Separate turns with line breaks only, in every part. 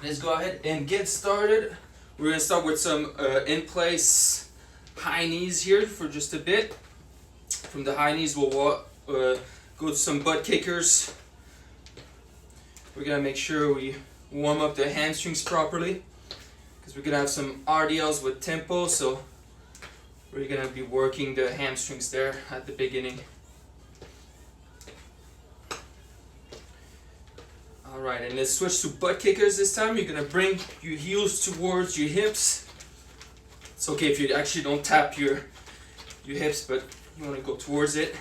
let's go ahead and get started. We're gonna start with some in-place high knees here for just a bit. From the high knees, we'll go to some butt kickers. We're gonna make sure we warm up the hamstrings properly because we're gonna have some RDLs with tempo, so we're gonna be working the hamstrings there at the beginning. Alright, and let's switch to butt kickers this time. You're gonna bring your heels towards your hips. It's okay if you actually don't tap your hips, but you wanna go towards it.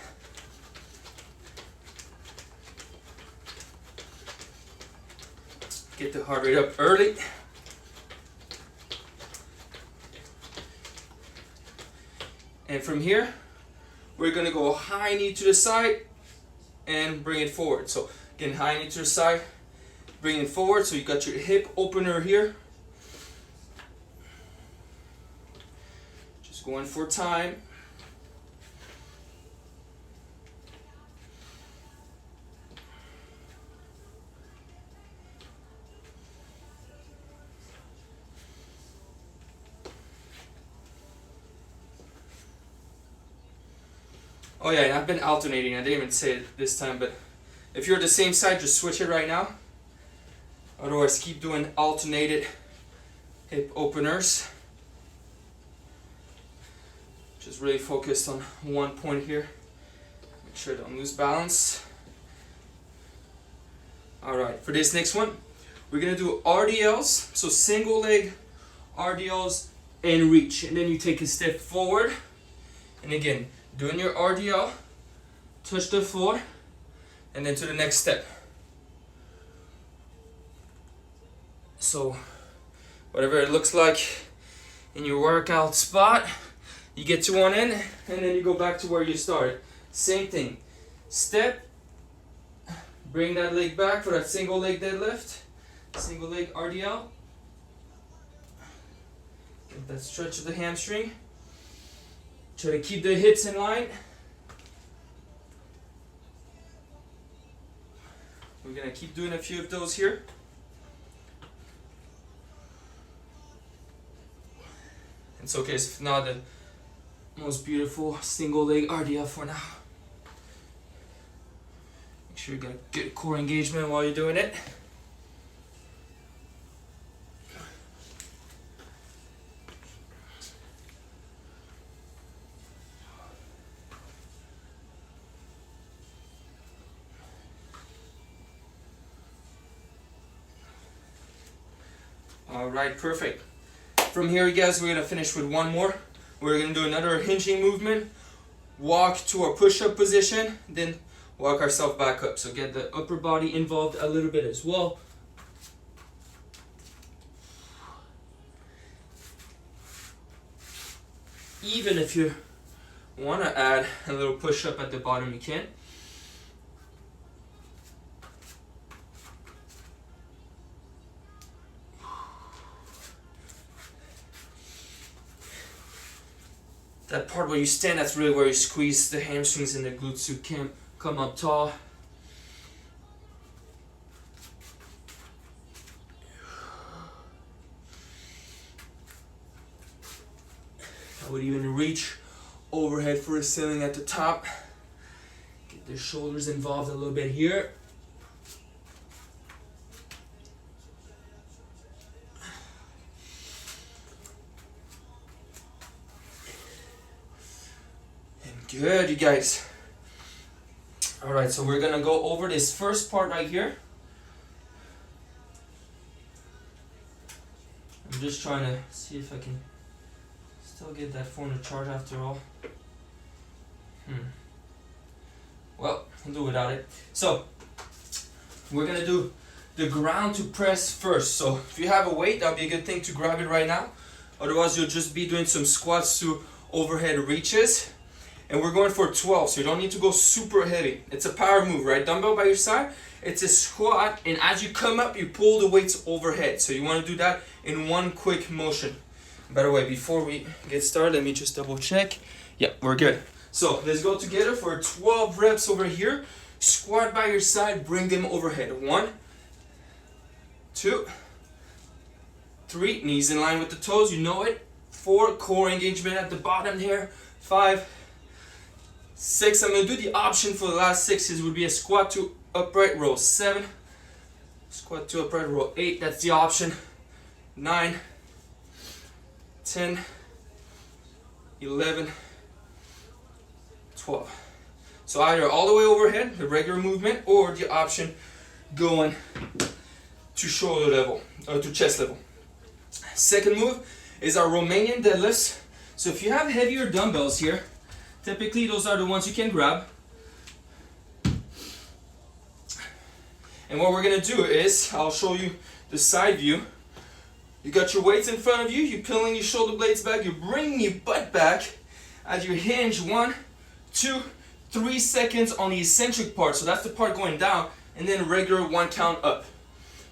Get the heart rate up early. And from here, we're gonna go high knee to the side and bring it forward. So again, high knee to the side, bring it forward. So you got your hip opener here. Just going for time. Oh yeah, and I've been alternating. I didn't even say it this time, but if you're the same side, just switch it right now. Otherwise, keep doing alternated hip openers. Just really focused on one point here. Make sure I don't lose balance. Alright, for this next one, we're going to do RDLs. So single leg RDLs and reach. And then you take a step forward. And again, doing your RDL, touch the floor, and then to the next step. So, whatever it looks like in your workout spot, you get to one end, and then you go back to where you started. Same thing. Step, bring that leg back for that single leg deadlift, single leg RDL. Get that stretch of the hamstring. Try to keep the hips in line. We're going to keep doing a few of those here. It's okay if it's not the most beautiful single leg RDL for now. Make sure you got good core engagement while you're doing it. Alright, perfect. From here, you guys, we're going to finish with one more. We're going to do another hinging movement. Walk to our push-up position, then walk ourselves back up. So get the upper body involved a little bit as well. Even if you want to add a little push-up at the bottom, you can. That part where you stand, that's really where you squeeze the hamstrings and the glutes so you can come up tall. I would even reach overhead for a ceiling at the top. Get the shoulders involved a little bit here. Good, you guys. Alright, so we're gonna go over this first part right here. I'm just trying to see if I can still get that phone to charge after all. Well, I'll do without it. So, we're gonna do the ground to press first. So, if you have a weight, that'll be a good thing to grab it right now. Otherwise, you'll just be doing some squats to overhead reaches. And we're going for 12, so you don't need to go super heavy. It's a power move, right? Dumbbell by your side. It's a squat, and as you come up, you pull the weights overhead. So you want to do that in one quick motion. By the way, before we get started, let me just double check. Yeah, we're good. So let's go together for 12 reps over here. Squat by your side, bring them overhead. 1, 2, 3, knees in line with the toes, you know it. 4, core engagement at the bottom here. 5, 6, I'm going to do the option for the last 6 would be a squat to upright row. 7, squat to upright row. 8, that's the option. 9, 10, 11, 12. So either all the way overhead, the regular movement, or the option going to shoulder level, or to chest level. Second move is our Romanian deadlifts. So if you have heavier dumbbells here, typically those are the ones you can grab. And what we're gonna do is, I'll show you the side view. You got your weights in front of you, you're peeling your shoulder blades back, you're bringing your butt back as you hinge 1, 2, 3 seconds on the eccentric part. So that's the part going down, and then regular 1 count up.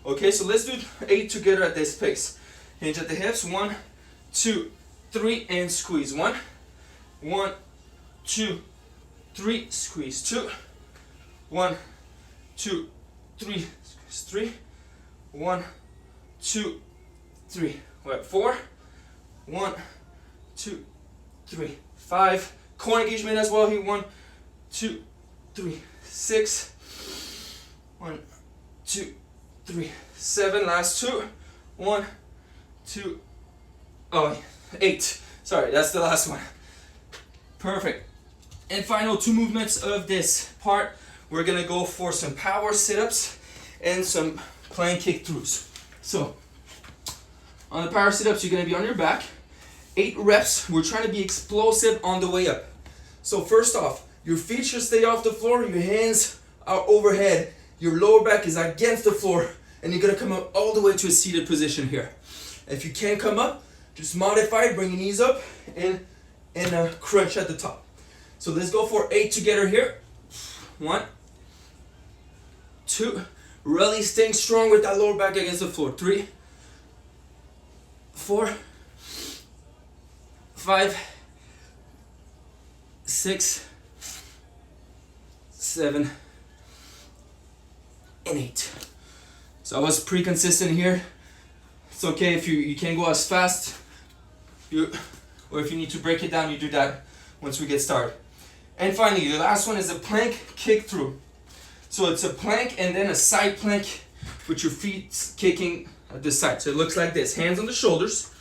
Okay, so let's do 8 together at this pace. Hinge at the hips, 1, 2, 3, and squeeze. 1, 2, 3, squeeze. 2, 1, 2, 3, squeeze. 3, 1, 2, 3. We're at 4, 1, 2, 3, 5. Core engagement as well here. 1, 2, 3, 6. 1, 2, 3, 7. Last 2. 1, 2, 8. Sorry, that's the last one. Perfect. And final 2 movements of this part. We're gonna go for some power sit-ups and some plank kick throughs. So on the power sit-ups, you're gonna be on your back. 8 reps. We're trying to be explosive on the way up. So first off, your feet should stay off the floor, your hands are overhead, your lower back is against the floor, and you're gonna come up all the way to a seated position here. If you can't come up, just modify it, bring your knees up, and crunch at the top. So let's go for 8 together here. 1, 2, really staying strong with that lower back against the floor. 3, 4, 5, 6, 7, and 8. So I was pretty consistent here. It's okay if you can't go as fast, or if you need to break it down, you do that once we get started. And finally, the last one is a plank kick through. So it's a plank and then a side plank with your feet kicking at the side. So it looks like this, hands on the shoulders.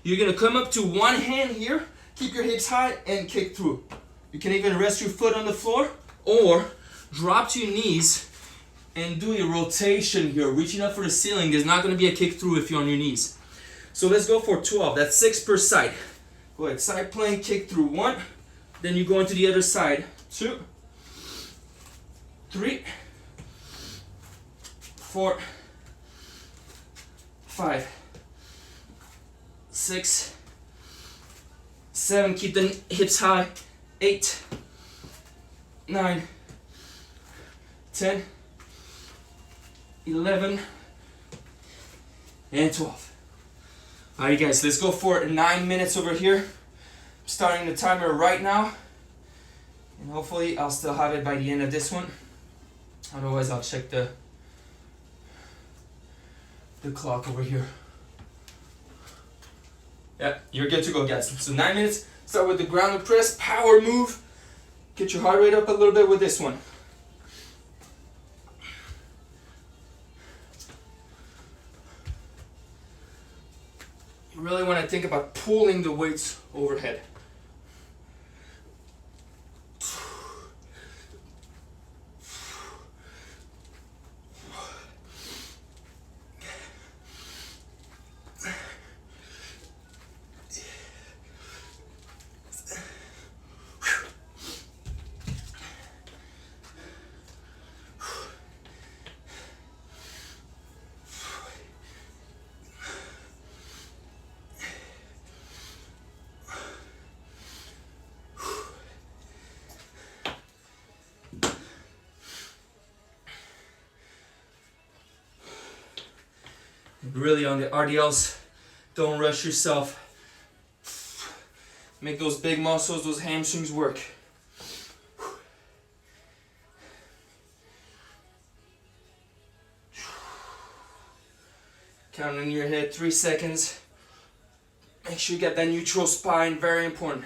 You're gonna come up to one hand here, keep your hips high and kick through. You can even rest your foot on the floor or drop to your knees and do a rotation here. Reaching up for the ceiling. There's not gonna be a kick through if you're on your knees. So let's go for 12, that's 6 per side. Go ahead, side plank, kick through. 1, then you go into the other side. 2, 3, 4, 5, 6, 7, keep the hips high. 8, 9, 10, 11, and 12. Alright guys, let's go for 9 minutes over here. I'm starting the timer right now. And hopefully I'll still have it by the end of this one. Otherwise I'll check the clock over here. Yeah, you're good to go guys. So 9 minutes, start with the ground and press, power move. Get your heart rate up a little bit with this one. You really want to think about pulling the weights overhead. Really on the RDLs, don't rush yourself. Make those big muscles, those hamstrings work. Count in your head 3 seconds. Make sure you get that neutral spine, very important.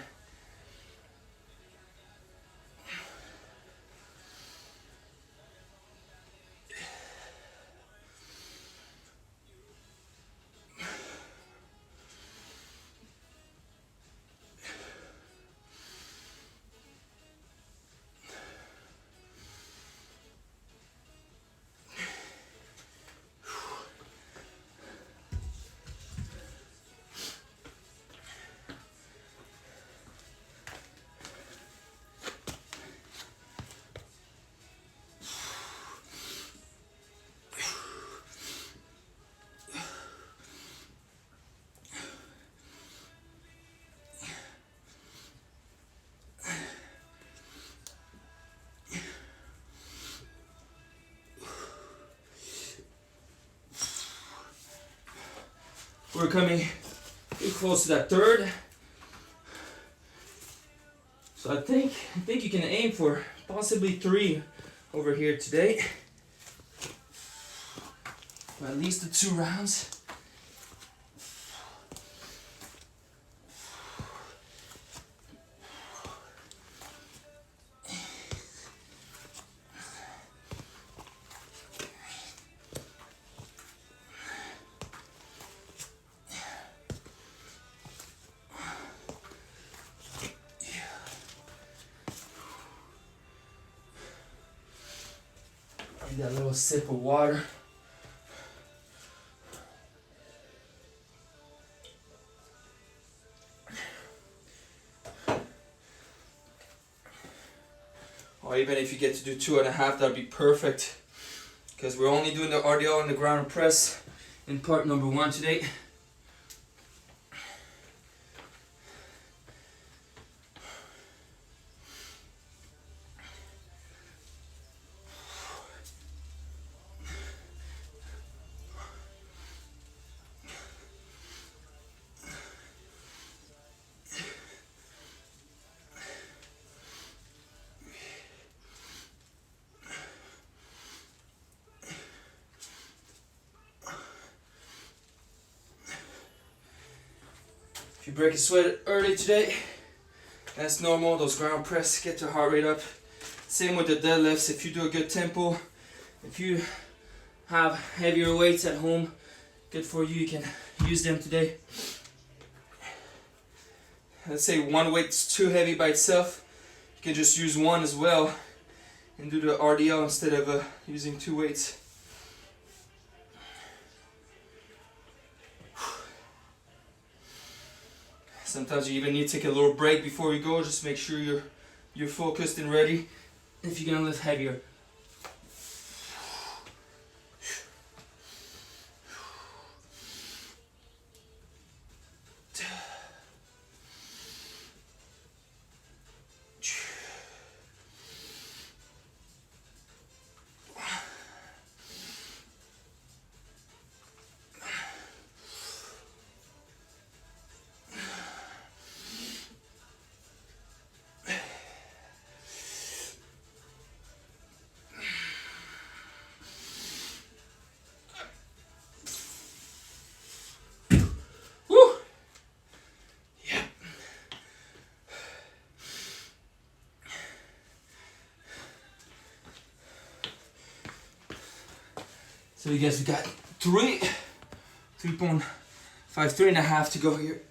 We're coming pretty close to that third. So I think you can aim for possibly 3 over here today. Or at least the 2 rounds. That little sip of water. Or even if you get to do 2.5, that'd be perfect. Because we're only doing the RDL and the ground and press in part number 1 today. If you break a sweat early today, that's normal. Those ground press get your heart rate up. Same with the deadlifts. If you do a good tempo, if you have heavier weights at home, good for you. You can use them today. Let's say one weight's too heavy by itself, you can just use one as well and do the RDL instead of using 2 weights. Sometimes you even need to take a little break before you go. Just make sure you're focused and ready if you're gonna lift heavier. So you guys, we got 3.5, 3.5 to go here.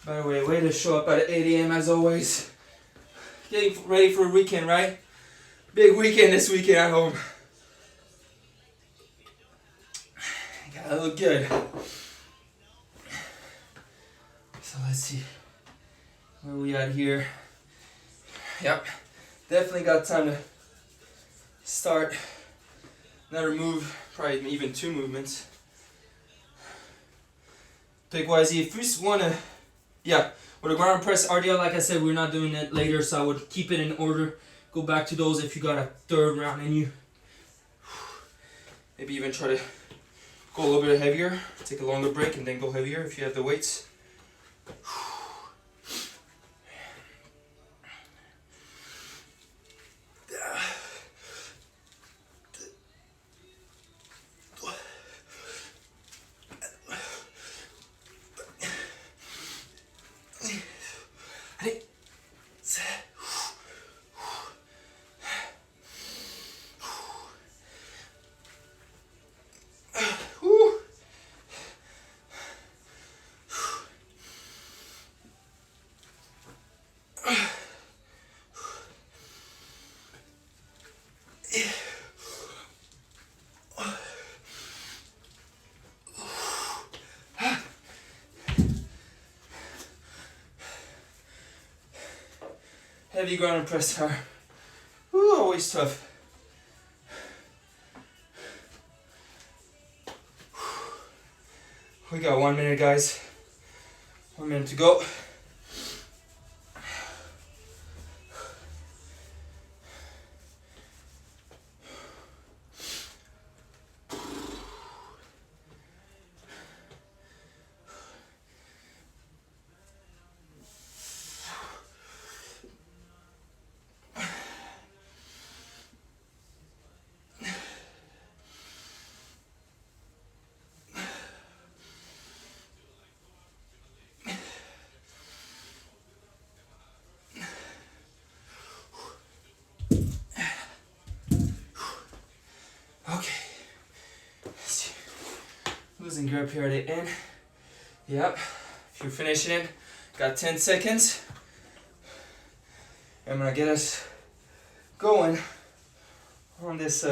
By the way to show up at 8 a.m. as always. getting ready for a weekend, right? Big weekend this weekend at home. Gotta look good. So let's see. Where we at here? Yep. Definitely got time to start another move. Probably even 2 movements. Take YZ. If you wanna, yeah, with a ground press RDL, like I said, we're not doing it later, so I would keep it in order. Go back to those if you got a 3rd round in you. Maybe even try to go a little bit heavier. Take a longer break and then go heavier if you have the weights. Heavy ground and press are always tough. We got 1 minute, guys. 1 minute to go. Losing grip here at the end. Yep. If you're finishing it, got 10 seconds. I'm gonna get us going on this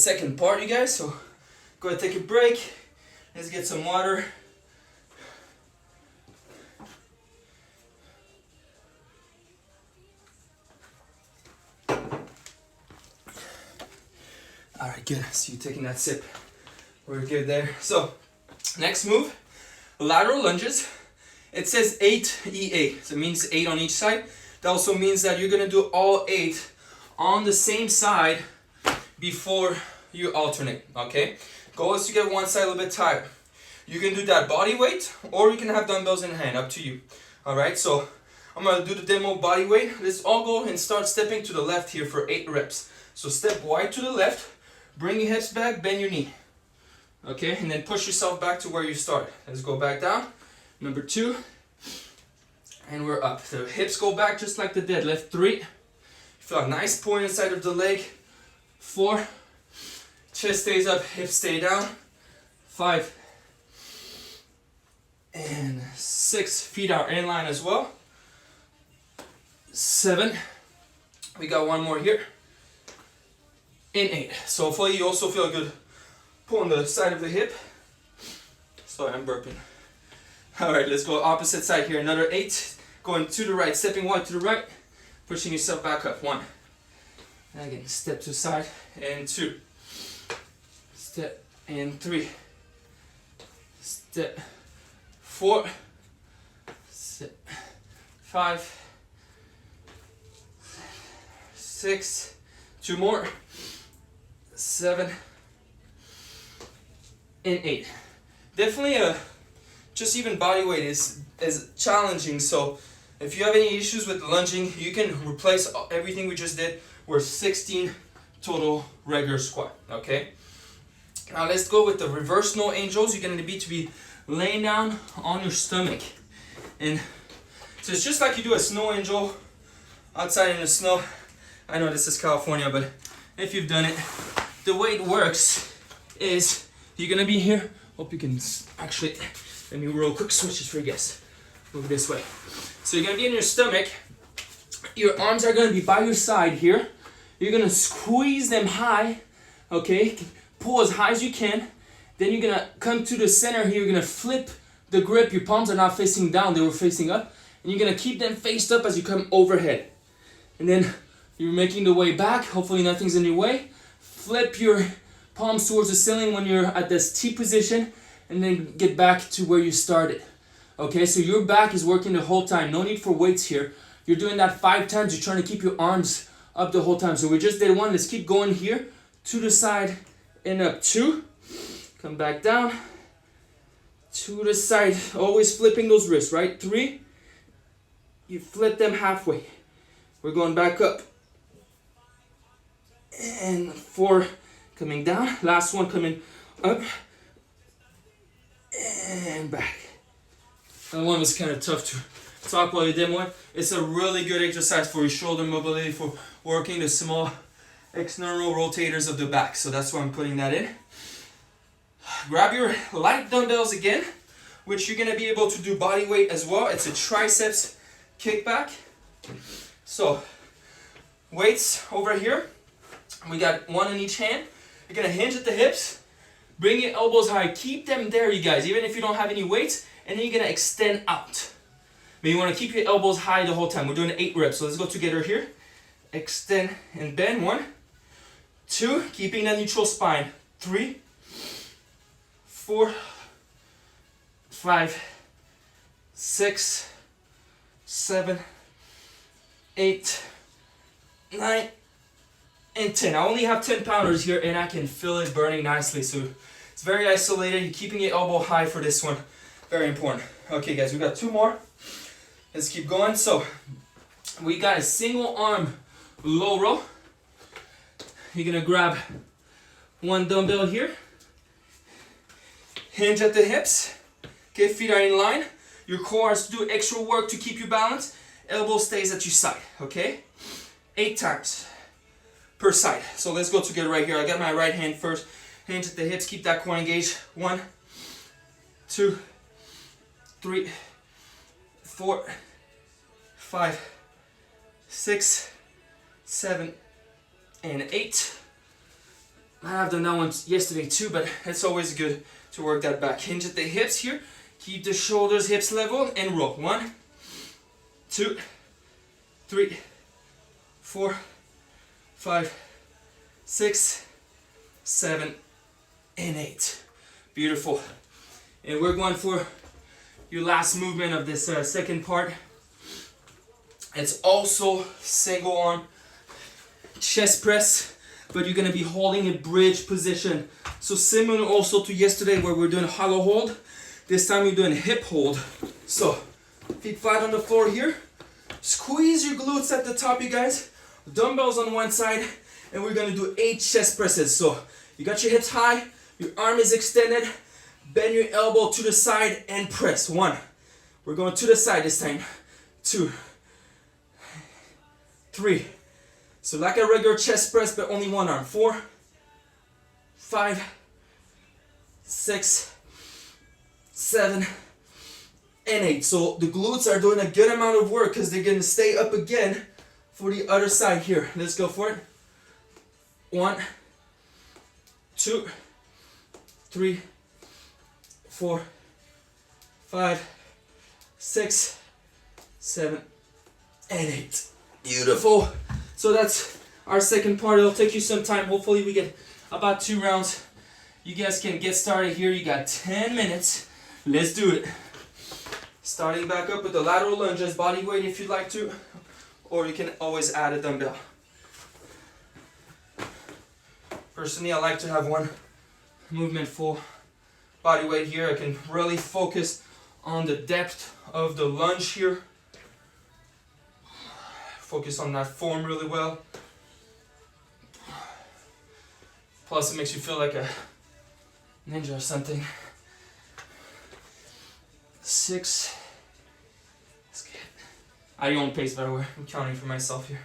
second part, you guys. So go ahead, take a break. Let's get some water. All right, good. So you taking that sip. We're good there. So, next move, lateral lunges. It says 8 EA, so it means 8 on each side. That also means that you're gonna do all 8 on the same side before you alternate, okay? Goal is to get one side a little bit tired. You can do that body weight, or you can have dumbbells in hand, up to you. All right, so I'm gonna do the demo body weight. Let's all go and start stepping to the left here for 8 reps. So step wide to the left, bring your hips back, bend your knee. Okay, and then push yourself back to where you started. Let's go back down. Number 2. And we're up. The hips go back just like the deadlift. 3. Feel a nice pull inside of the leg. 4. Chest stays up, hips stay down. 5. And 6. Feet are in line as well. 7. We got one more here. In 8. So hopefully you also feel good pull on the side of the hip. Sorry, I'm burping. Alright, let's go opposite side here. Another 8. Going to the right, stepping wide to the right. Pushing yourself back up. 1. And again, step to side. And 2. Step and 3. Step 4. Step 5. 6. 2 more. 7. And 8. Definitely just even body weight is challenging, so if you have any issues with lunging, you can replace everything we just did with 16 total regular squat, okay? Now let's go with the reverse snow angels. You're gonna need to be laying down on your stomach. And so it's just like you do a snow angel outside in the snow. I know this is California, but if you've done it, the way it works is you're gonna be here. Hope you can let me real quick switch this for you guys. Move this way. So you're gonna be in your stomach, Your arms are gonna be by your side here. You're gonna squeeze them high, okay? Pull as high as you can. Then you're gonna come to the center here. You're gonna flip the grip. Your palms are not facing down, they were facing up. And you're gonna keep them faced up as you come overhead. And then you're making the way back. Hopefully nothing's in your way. Flip your palms towards the ceiling when you're at this T position. And then get back to where you started. Okay, so your back is working the whole time. No need for weights here. You're doing that 5 times. You're trying to keep your arms up the whole time. So we just did 1. Let's keep going here. To the side and up. 2. Come back down. To the side. Always flipping those wrists, right? 3. You flip them halfway. We're going back up. And 4. Coming down. Last one coming up. And back. That one was kind of tough to talk while you did one. It's a really good exercise for your shoulder mobility, for working the small external rotators of the back. So that's why I'm putting that in. Grab your light dumbbells again, which you're going to be able to do body weight as well. It's a triceps kickback. So weights over here. We got 1 in each hand. You're going to hinge at the hips. Bring your elbows high. Keep them there, you guys, even if you don't have any weights. And then you're going to extend out. But you want to keep your elbows high the whole time. We're doing 8 reps. So let's go together here. Extend and bend. 1, 2. Keeping that neutral spine. 3, 4, 5, 6, 7, 8, 9, and 10. I only have 10 pounders here and I can feel it burning nicely. So it's very isolated. You're keeping your elbow high for this one. Very important. Okay guys, we got 2 more. Let's keep going. So we got a single arm low row. You're gonna grab 1 dumbbell here. Hinge at the hips. Okay, feet are in line. Your core has to do extra work to keep you balanced. Elbow stays at your side, okay? 8 times per side. So let's go together right here. I got my right hand first. Hinge at the hips, keep that core engaged. 1, 2, 3, 4, 5, 6, 7, and 8. I've done that one yesterday too, but it's always good to work that back. Hinge at the hips here. Keep the shoulders, hips level, and roll. 1, 2, 3, 4, 5, 6, 7, and 8. Beautiful. And we're going for your last movement of this second part. It's also single arm chest press, but you're gonna be holding a bridge position. So similar also to yesterday where we're doing hollow hold, this time you're doing hip hold. So feet flat on the floor here. Squeeze your glutes at the top, you guys. Dumbbells on one side, and we're gonna do 8 chest presses. So you got your hips high, your arm is extended, bend your elbow to the side and press. 1. We're going to the side this time. 2, 3. So like a regular chest press, but only 1 arm. 4, 5, 6, 7, and 8. So the glutes are doing a good amount of work because they're going to stay up again for the other side here. Let's go for it. 1, 2, 3, 4, 5, 6, 7, and 8. Beautiful. So that's our second part. It'll take you some time. Hopefully we get about 2 rounds. You guys can get started here. You got 10 minutes. Let's do it. Starting back up with the lateral lunges, body weight if you'd like to, or you can always add a dumbbell. Personally, I like to have 1 movement full body weight here. I can really focus on the depth of the lunge here. Focus on that form really well. Plus it makes you feel like a ninja or something. 6. Let's get at your own pace, by the way. I'm counting for myself here.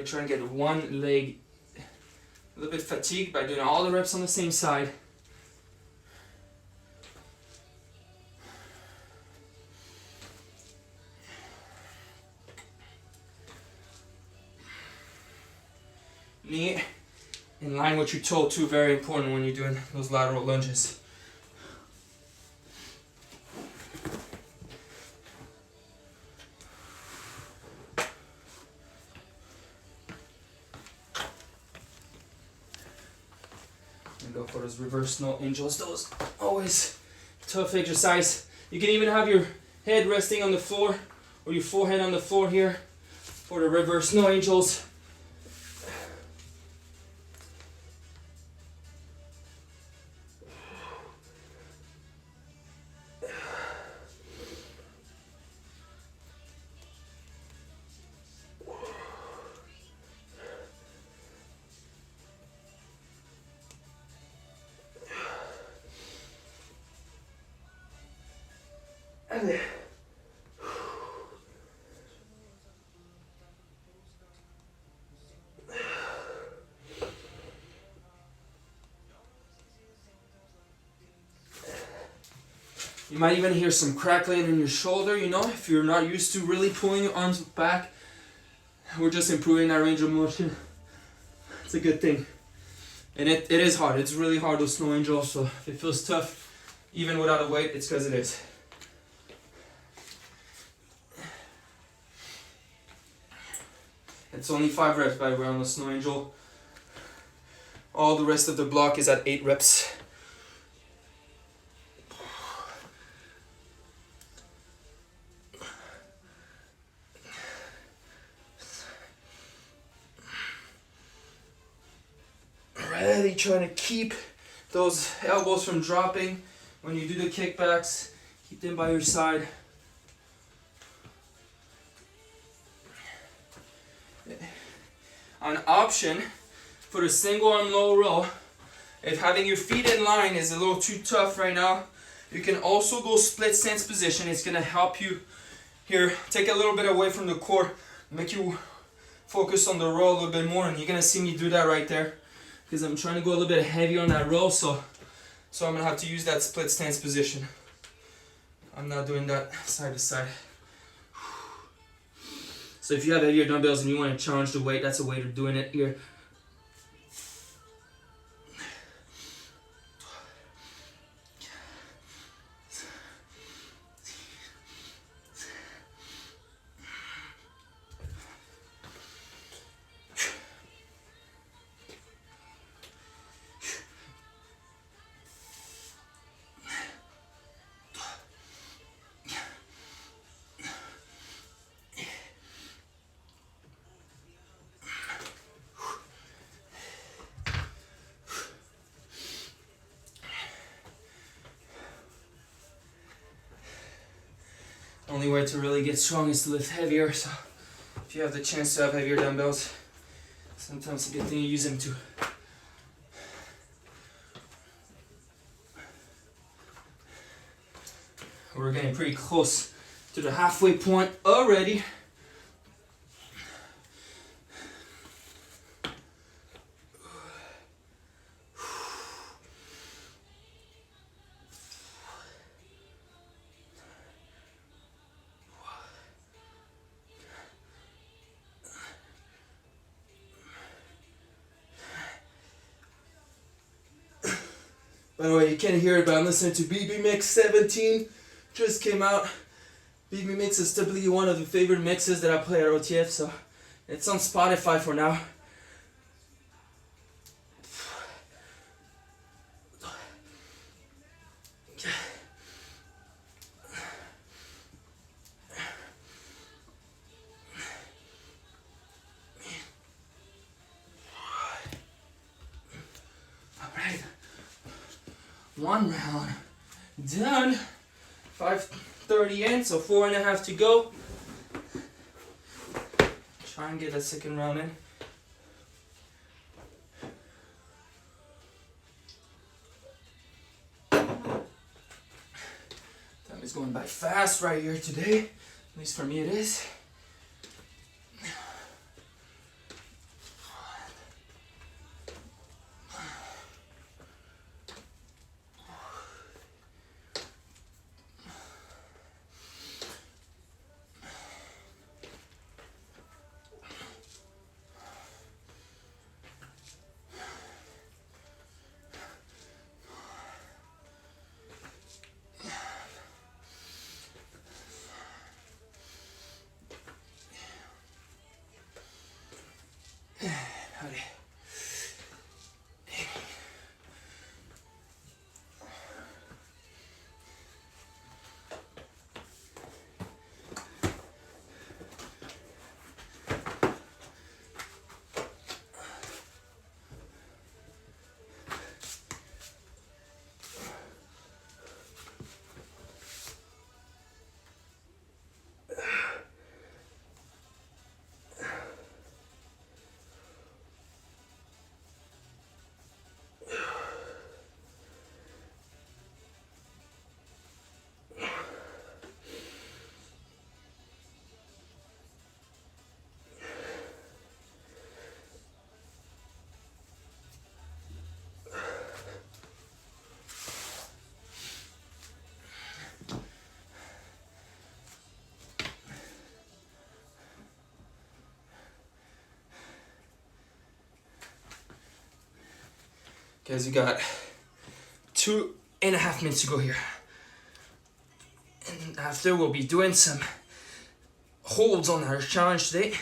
Try and get one leg a little bit fatigued by doing all the reps on the same side. Knee in line with your toe too, very important when you're doing those lateral lunges. And go for those reverse snow angels. Those always tough exercise. You can even have your head resting on the floor or your forehead on the floor here for the reverse snow angels. You might even hear some crackling in your shoulder, you know, if you're not used to really pulling your arms back. We're just improving our range of motion. It's a good thing. And it is hard. It's really hard with snow angels, so if it feels tough, even without a weight, it's because it is. It's only 5 reps, by the way, on the snow angel. All the rest of the block is at 8 reps. Really trying to keep those elbows from dropping when you do the kickbacks. Keep them by your side. An option for the single arm low row, if having your feet in line is a little too tough right now, you can also go split stance position. It's going to help you here take a little bit away from the core, make you focus on the row a little bit more, and you're going to see me do that right there because I'm trying to go a little bit heavier on that row, so I'm going to have to use that split stance position. I'm not doing that side to side. So if you have heavier dumbbells and you want to challenge the weight, that's a way of doing it here. Only way to really get strong is to lift heavier, so if you have the chance to have heavier dumbbells, sometimes it's a good thing to use them too. We're getting pretty close to the halfway point already. By the way, you can't hear it, but I'm listening to BB Mix 17. Just came out. BB Mix is typically one of the favorite mixes that I play at OTF, so it's on Spotify for now. Alright. One round done. 5:30 in, so 4.5 to go. Try and get that second round in. Time is going by fast right here today. At least for me it is. Guys, we got 2.5 minutes to go here. And after, we'll be doing some holds on our challenge today.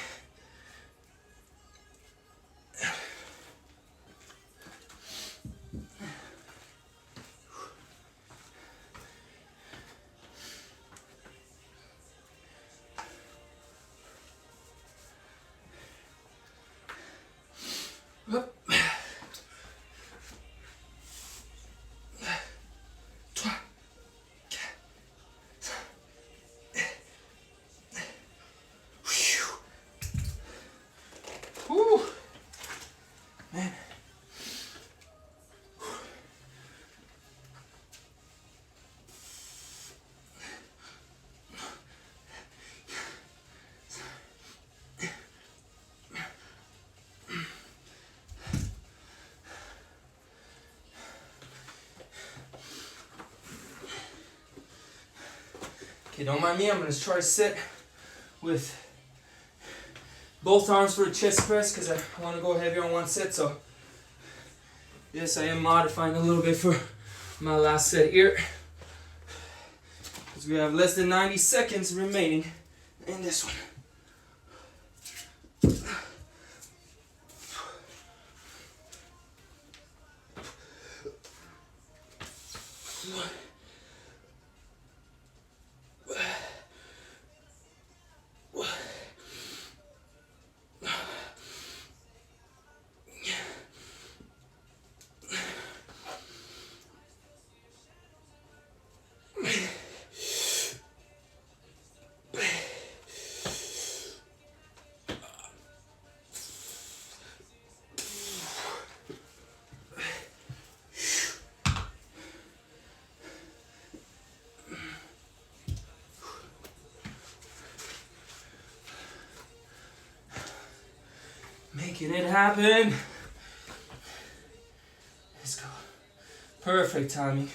Up. Whew. Man. Okay, don't mind me, I'm gonna try to sit with both arms for a chest press because I want to go heavier on one set. So yes, I am modifying a little bit for my last set here because we have less than 90 seconds remaining in this one. Making it happen. Let's go. Perfect timing.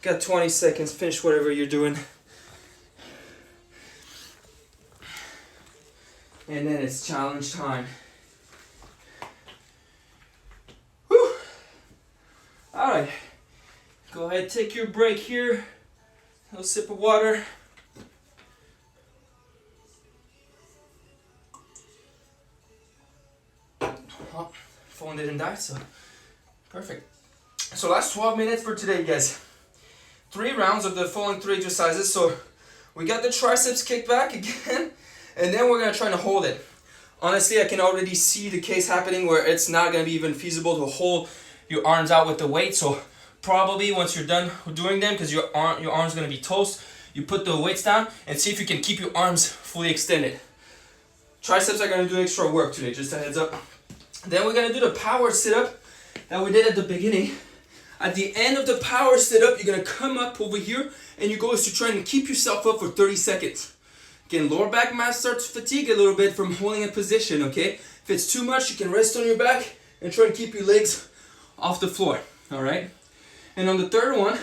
Got 20 seconds. Finish whatever you're doing. And then it's challenge time. Whew. Alright. Go ahead, take your break here. A little sip of water. Oh, phone didn't die, so perfect. So last 12 minutes for today, guys. 3 rounds of the following 3 exercises. So we got the triceps kicked back again, and then we're gonna try to hold it. Honestly, I can already see the case happening where it's not gonna be even feasible to hold your arms out with the weight. So probably once you're done doing them, because your arm's gonna be toast, you put the weights down and see if you can keep your arms fully extended. Triceps are gonna do extra work today, just a heads up. Then we're gonna do the power sit-up that we did at the beginning. At the end of the power sit-up, you're gonna come up over here and you go is to try and keep yourself up for 30 seconds. Again, lower back mass starts to fatigue a little bit from holding a position, okay? If it's too much, you can rest on your back and try and keep your legs off the floor, all right? And on the third one,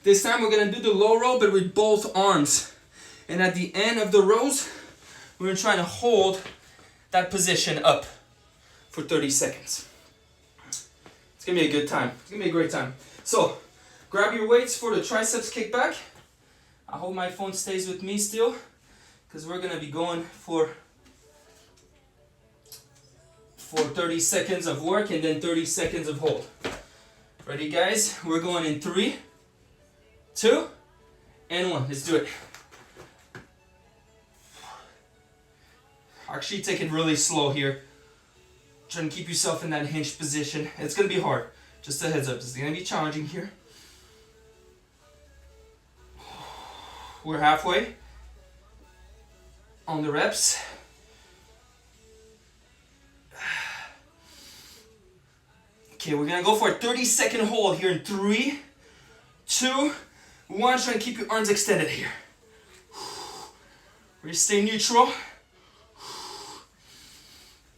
this time we're gonna do the low row, but with both arms. And at the end of the rows, we're gonna try to hold that position up for 30 seconds. It's gonna be a good time. It's gonna be a great time. So, grab your weights for the triceps kickback. I hope my phone stays with me still, because we're gonna be going for 30 seconds of work and then 30 seconds of hold. Ready, guys? We're going in 3, 2, and 1. Let's do it. Actually, take it really slow here. Try and keep yourself in that hinged position. It's going to be hard. Just a heads up. It's going to be challenging here. We're halfway on the reps. Okay, we're going to go for a 30-second hold here in 3, 2, 1. Try and keep your arms extended here. We're going to stay neutral.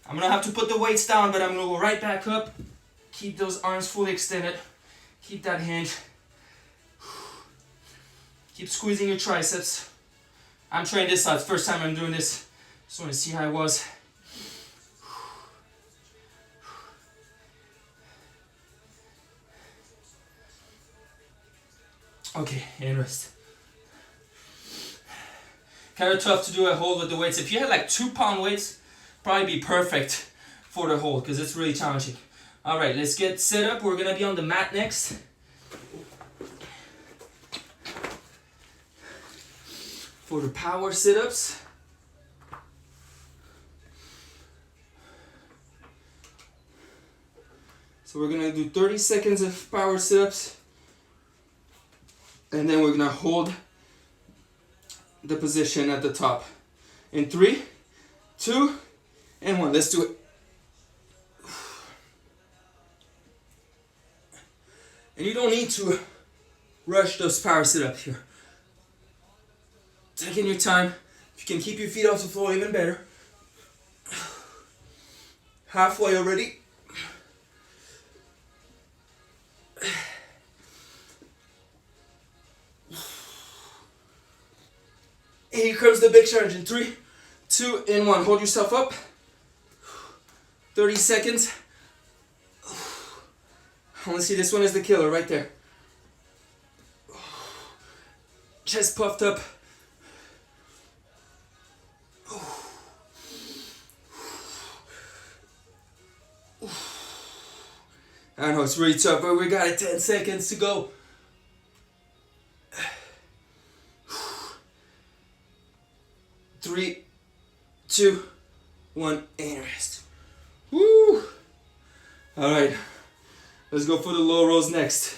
I'm going to have to put the weights down, but I'm going to go right back up. Keep those arms fully extended. Keep that hinge. Keep squeezing your triceps. I'm trying this out. First time I'm doing this. Just want to see how it was. Okay, and rest. Kind of tough to do a hold with the weights. If you had like 2-pound weights, probably be perfect for the hold because it's really challenging. Alright, let's get set up. We're gonna be on the mat next. For the power sit-ups. So we're gonna do 30 seconds of power sit-ups. And then we're gonna hold the position at the top. In 3, 2, and 1. Let's do it. And you don't need to rush those power sit-ups here. Taking your time. If you can keep your feet off the floor, even better. Halfway already. And here comes the big challenge in 3, 2, and 1. Hold yourself up. 30 seconds. Honestly, this one is the killer right there. Chest puffed up. I know it's really tough, but we got it. 10 seconds to go. 3, 2, 1, and rest. Woo! Alright, let's go for the low rows next.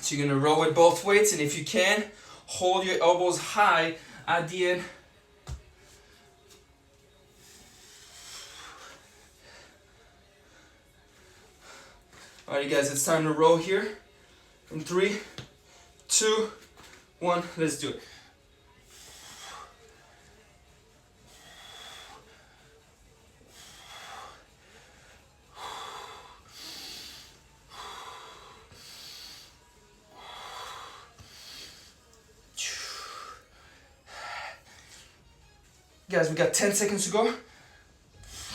So you're gonna row with both weights, and if you can, hold your elbows high at the end. Alright, you guys, it's time to row here. In 3, 2, 1, let's do it. Guys, we got 10 seconds to go,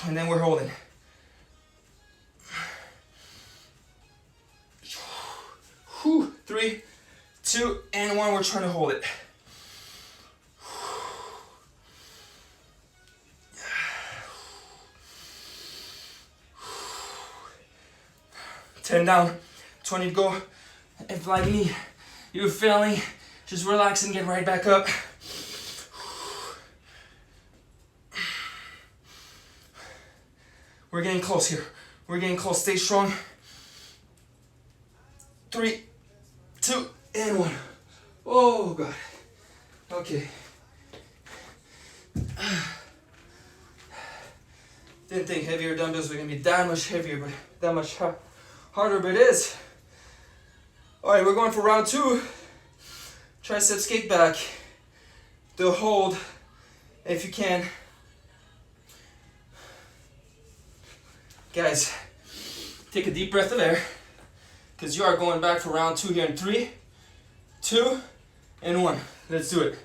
and then we're holding. Whew. 3, 2, and 1, we're trying to hold it. 10 down, 20 to go. If like me, you're failing, just relax and get right back up. We're getting close here. We're getting close. Stay strong. 3, 2, and 1. Oh, God. Okay. Didn't think heavier dumbbells were going to be that much heavier, but that much harder, but it is. Alright, we're going for round 2. Tricep skate back. The hold, if you can. Guys, take a deep breath of air, because you are going back for round 2 here in 3, 2, and 1. Let's do it.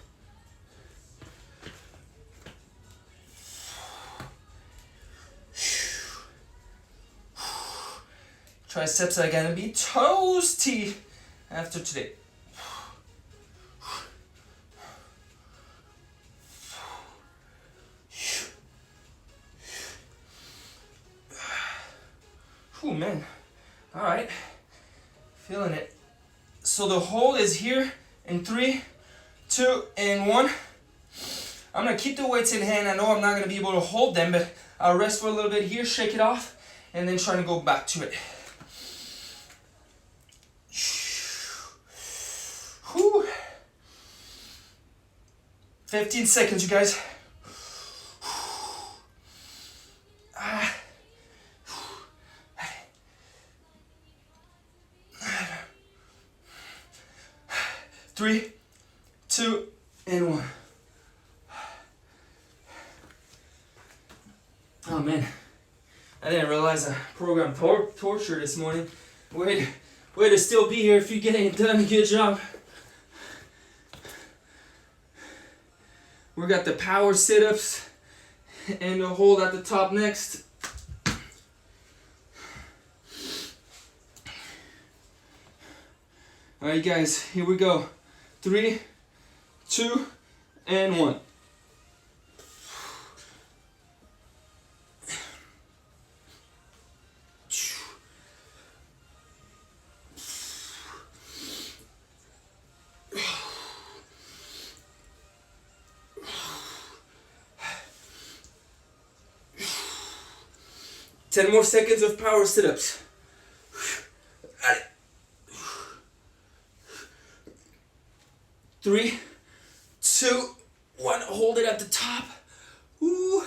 Triceps are gonna be toasty after today. Oh man, all right, feeling it. So the hold is here in 3, 2, and 1. I'm gonna keep the weights in hand. I know I'm not gonna be able to hold them, but I'll rest for a little bit here, shake it off, and then try to go back to it. Whew. 15 seconds, you guys. 3, 2, and 1. Oh man, I didn't realize I programmed torture this morning. Way to still be here if you're getting it done. Good job. We got the power sit-ups and the hold at the top next. Alright guys, here we go. 3, 2, and 1. 10 more seconds of power sit-ups. 3, 2, 1. Hold it at the top. Ooh.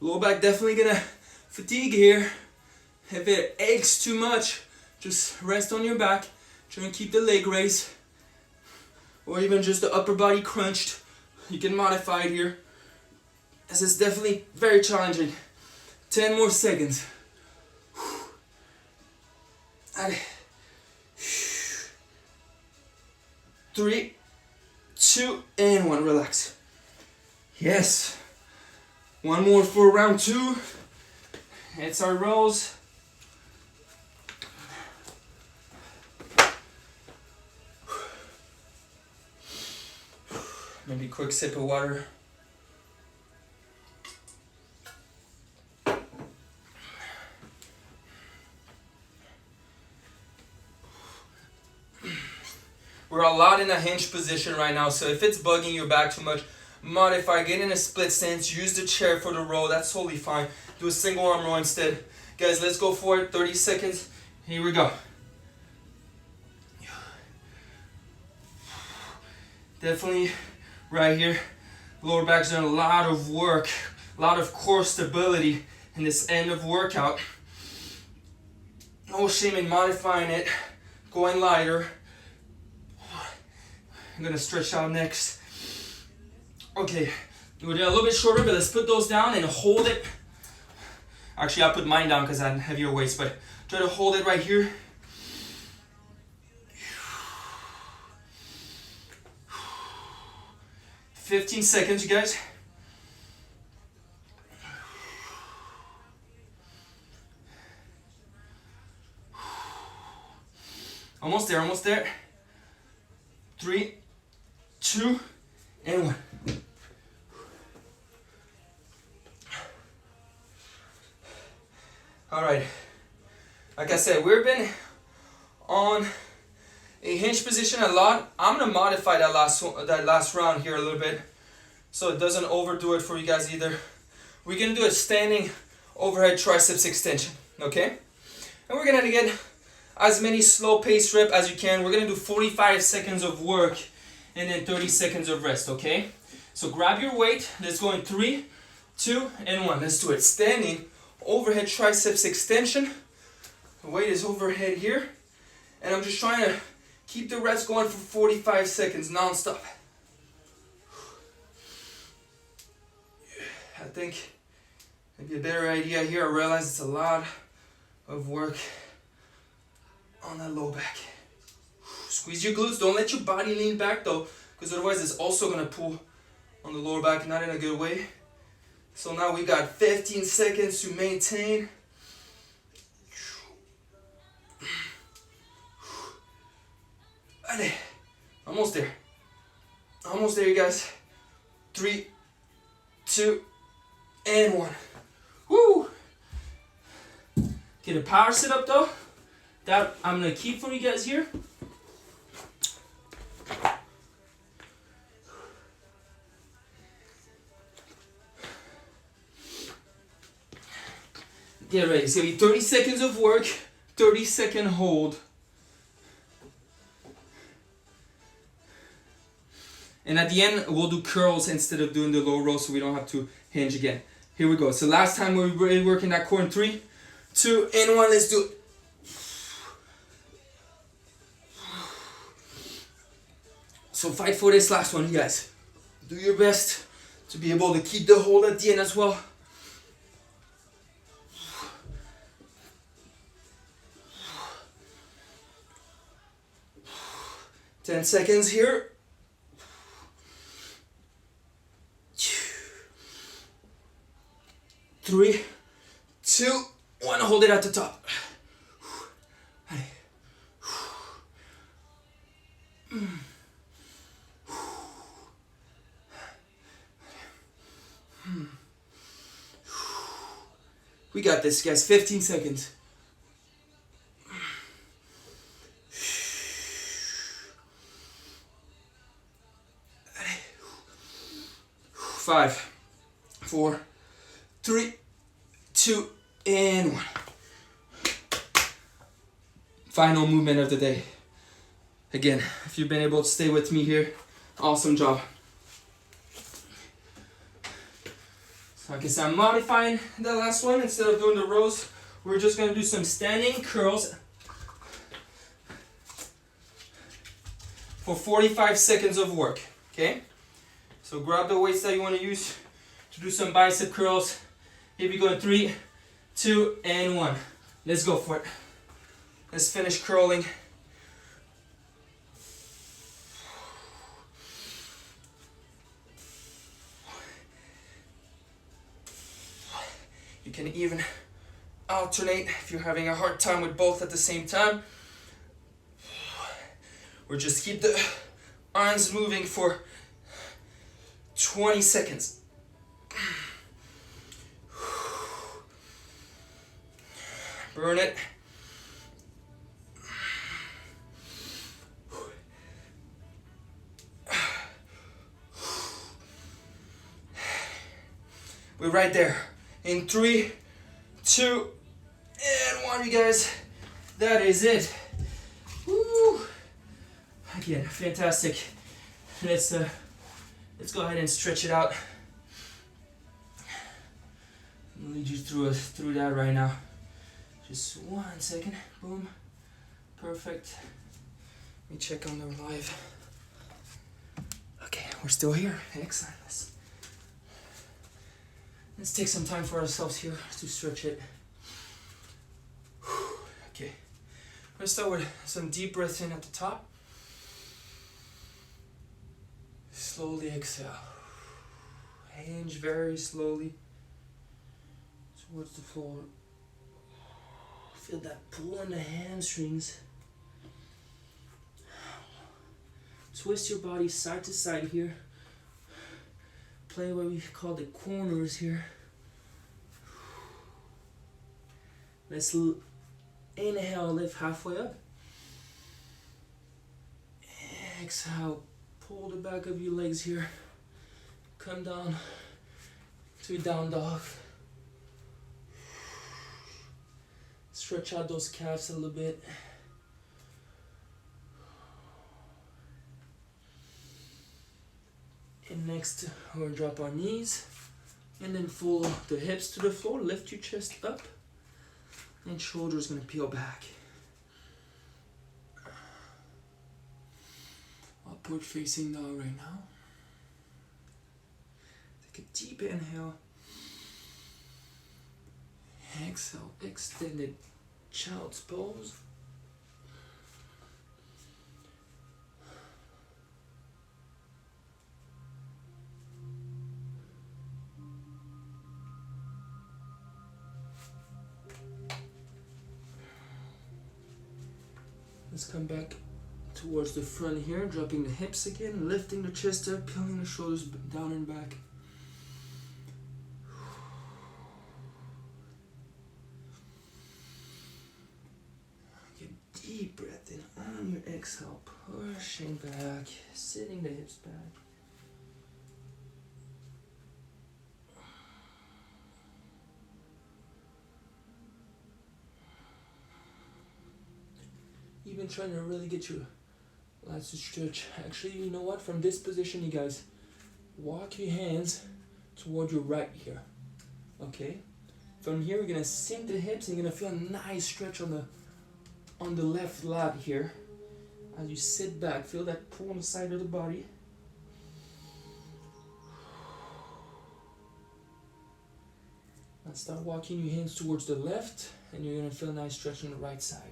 Lower back definitely gonna fatigue here. If it aches too much, just rest on your back. Try and keep the leg raised. Or even just the upper body crunched. You can modify it here. This is definitely very challenging. 10 more seconds. 3, 2, and 1. Relax. Yes. One more for round 2. It's our rows. Maybe a quick sip of water. We're a lot in a hinge position right now, so if it's bugging your back too much, modify, get in a split stance, use the chair for the row, that's totally fine. Do a single arm row instead. Guys, let's go for it, 30 seconds. Here we go. Definitely right here, lower back's done a lot of work, a lot of core stability in this end of workout. No shame in modifying it, going lighter. I'm gonna stretch out next. Okay, we're doing a little bit shorter, but let's put those down and hold it. Actually, I'll put mine down because I have heavier weights, but try to hold it right here. "15 seconds, you guys. Almost there, almost there. 3, 2, and 1. All right. Like I said, we've been on a hinge position a lot. I'm gonna modify that last round here a little bit, so it doesn't overdo it for you guys either. We're gonna do a standing overhead triceps extension, okay? And we're gonna get as many slow pace reps as you can. We're gonna do 45 seconds of work and then 30 seconds of rest, okay? So grab your weight. Let's go in 3, 2, and 1. Let's do it. Standing overhead triceps extension. The weight is overhead here. And I'm just trying to keep the reps going for 45 seconds non-stop. I think maybe a better idea here. I realize it's a lot of work on that low back. Squeeze your glutes. Don't let your body lean back though, because otherwise it's also going to pull on the lower back, not in a good way. So now we got 15 seconds to maintain. Almost there. Almost there, you guys. 3, 2, and 1. Woo! Get a power sit up though. That I'm gonna keep for you guys here. Get ready. It's gonna be 30 seconds of work, 30-second hold. And at the end, we'll do curls instead of doing the low row so we don't have to hinge again. Here we go. So last time we were working that core in 3, 2, and 1. Let's do it. So fight for this last one, you guys. Do your best to be able to keep the hold at the end as well. 10 seconds here. 3, 2, 1. Hold it at the top. We got this, guys. 15 seconds. 5, 4, 3, 2, and 1. Final movement of the day. Again, if you've been able to stay with me here, awesome job. So I guess I'm modifying the last one. Instead of doing the rows, we're just going to do some standing curls for 45 seconds of work. Okay? So grab the weights that you want to use to do some bicep curls. Here we go in 3, 2, and 1. Let's go for it. Let's finish curling. You can even alternate if you're having a hard time with both at the same time. Or just keep the arms moving for 20 seconds. Burn it. We're right there. In 3, 2, and 1, you guys. That is it. Woo. Again, fantastic. Let's go ahead and stretch it out. I'll lead you through that right now. Just 1 second. Boom. Perfect. Let me check on the live. Okay, we're still here. Excellent. Let's take some time for ourselves here to stretch it. Okay. We're gonna start with some deep breaths in at the top. Slowly exhale. Hinge very slowly towards the floor. Feel that pull in the hamstrings. Twist your body side to side here. Play what we call the corners here. Let's inhale, lift halfway up. Exhale, pull the back of your legs here. Come down to a down dog. Stretch out those calves a little bit. And next, we're going to drop our knees and then follow the hips to the floor. Lift your chest up and shoulders going to peel back. Upward facing dog right now. Take a deep inhale. Exhale, extended child's pose. Let's come back towards the front here, dropping the hips again, lifting the chest up, peeling the shoulders down and back. Get deep breath in on your exhale, pushing back, sitting the hips back. Even trying to really get your lats to stretch. Actually, you know what? From this position, you guys, walk your hands toward your right here. Okay? From here, we're gonna sink the hips and you're gonna feel a nice stretch on the left lat here. As you sit back, feel that pull on the side of the body. Now start walking your hands towards the left and you're gonna feel a nice stretch on the right side.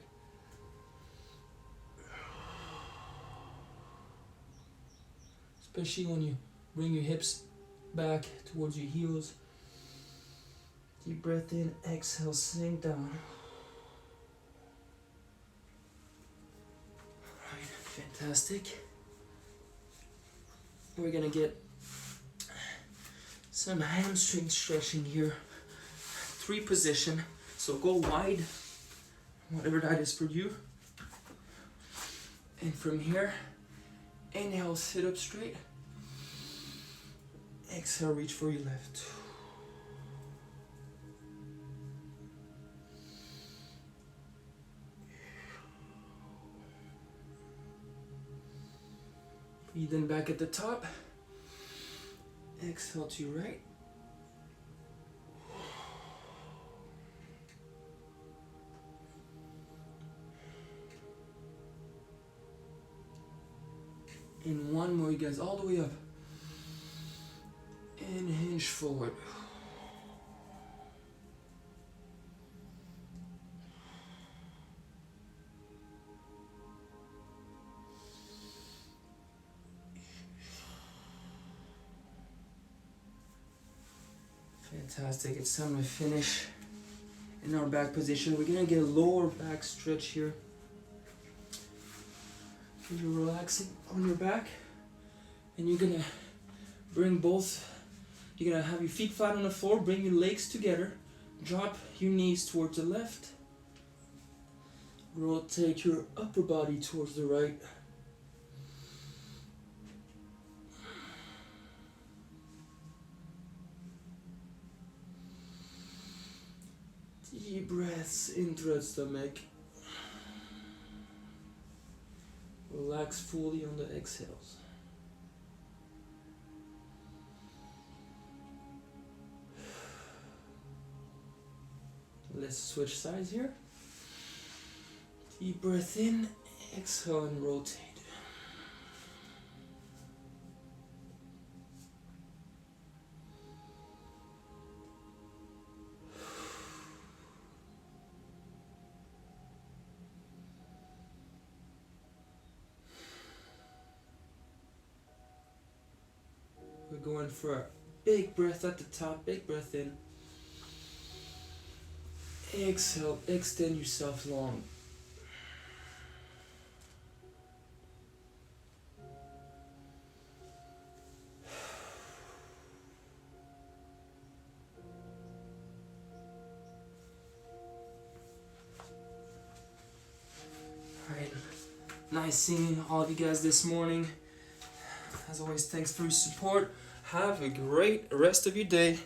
Especially when you bring your hips back towards your heels. Deep breath in, exhale, sink down. Alright, fantastic. We're gonna get some hamstring stretching here. 3 position. So go wide, whatever that is for you. And from here, inhale, sit up straight. Exhale, reach for your left. Breathe in back at the top. Exhale to your right. And one more, you guys, all the way up. And hinge forward. Fantastic. It's time to finish in our back position. We're gonna get a lower back stretch here. You're relaxing on your back, and you're gonna bring you're gonna have your feet flat on the floor, bring your legs together, drop your knees towards the left, rotate your upper body towards the right. Deep breaths into the stomach. Relax fully on the exhales. Let's switch sides here. Deep breath in, exhale and rotate. We're going for a big breath at the top, big breath in. Exhale, extend yourself long. Alright, nice seeing all of you guys this morning. As always, thanks for your support. Have a great rest of your day.